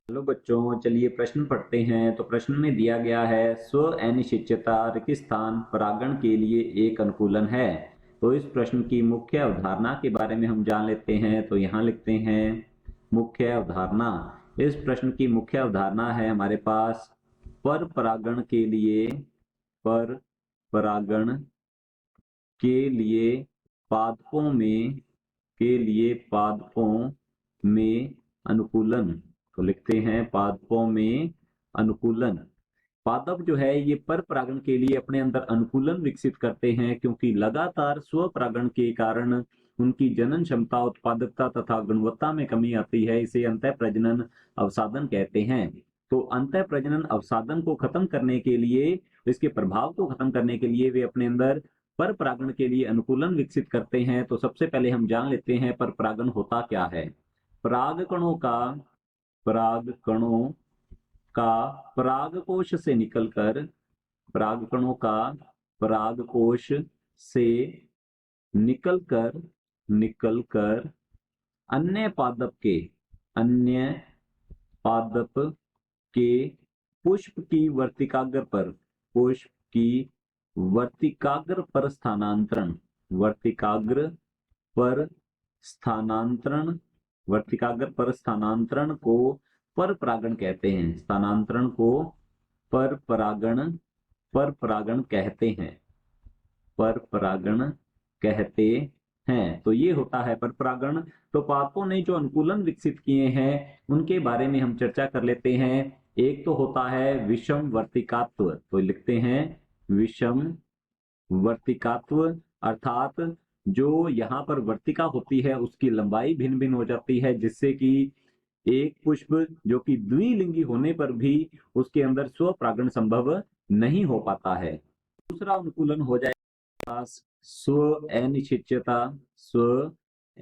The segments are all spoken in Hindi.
हेलो बच्चों, चलिए प्रश्न पढ़ते हैं। तो प्रश्न में दिया गया है स्व अनिश्चितता रिक्तस्थान परागण के लिए एक अनुकूलन है। तो इस प्रश्न की मुख्य अवधारणा के बारे में हम जान लेते हैं। तो यहाँ लिखते हैं मुख्य अवधारणा। इस प्रश्न की मुख्य अवधारणा है हमारे पास पर परागण के लिए पादपों में अनुकूलन। तो लिखते हैं पादपों में अनुकूलन। पादप जो है ये पर परागण के लिए अपने अंदर अनुकूलन विकसित करते हैं, क्योंकि लगातार स्व परागण के कारण उनकी जनन क्षमता, उत्पादकता तथा गुणवत्ता में कमी आती है। इसे अंतः प्रजनन अवसादन कहते हैं। तो अंतः प्रजनन अवसादन को खत्म करने के लिए, इसके प्रभाव को खत्म करने के लिए वे अपने अंदर पर परागण के लिए अनुकूलन विकसित करते हैं। तो सबसे पहले हम जान लेते हैं पर परागण होता क्या है। परागकणों का परागकोश से निकलकर अन्य पादप के पुष्प की वर्तिकाग्र पर स्थानांतरण को पर परागण कहते हैं। स्थानांतरण को पर परागण कहते हैं। तो ये होता है पर परागण। तो पादपों ने जो अनुकूलन विकसित किए हैं उनके बारे में हम चर्चा कर लेते हैं। एक तो होता है विषम वर्तिकात्व। तो लिखते हैं विषम वर्तिकात्व, अर्थात जो यहाँ पर वर्तिका होती है उसकी लंबाई भिन्न भिन्न हो जाती है, जिससे कि एक पुष्प जो कि द्विलिंगी होने पर भी उसके अंदर स्व परागण संभव नहीं हो पाता है। दूसरा अनुकूलन हो जाएगा स्व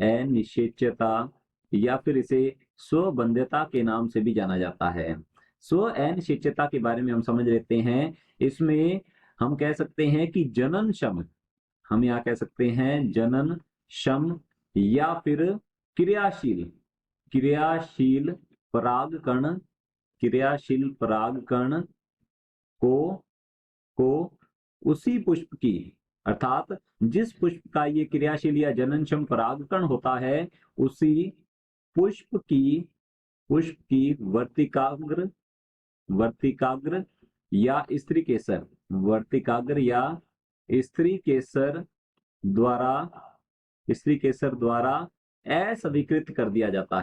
अनिश्चितता या फिर इसे स्वबंध्यता के नाम से भी जाना जाता है। स्व अनिश्चितता के बारे में हम समझ लेते हैं। इसमें हम कह सकते हैं कि जनन क्षम या फिर क्रियाशील परागकण को उसी पुष्प की, अर्थात जिस पुष्प का ये क्रियाशील या जननक्षम परागकण होता है, उसी पुष्प की वर्तिकाग्र या स्त्री केसर द्वारा अस्वीकृत कर दिया जाता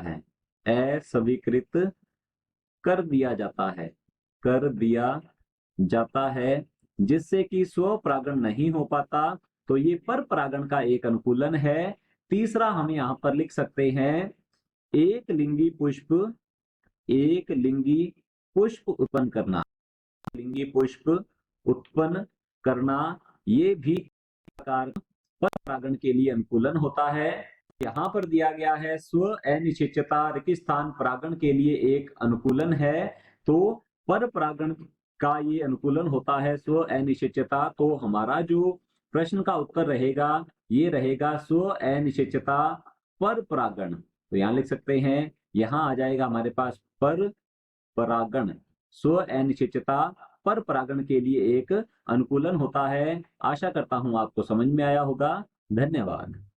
है, जिससे कि स्व परागण नहीं हो पाता। तो ये पर परागण का एक अनुकूलन है। तीसरा हम यहाँ पर लिख सकते हैं एक लिंगी पुष्प उत्पन्न करना। ये भी प्रकार पर परागण के लिए अनुकूलन होता है। यहाँ पर दिया गया है स्व अनिश्चितता रिक्तस्थान परागण के लिए एक अनुकूलन है। तो पर परागण का ये अनुकूलन होता है स्व अनिश्चितता। तो हमारा जो प्रश्न का उत्तर रहेगा ये रहेगा स्व अनिश्चितता पर परागण। तो यहाँ लिख सकते हैं, यहाँ आ जाएगा हमारे पास पर परागण। स्व अनिश्चितता पर परागण के लिए एक अनुकूलन होता है। आशा करता हूं आपको समझ में आया होगा। धन्यवाद।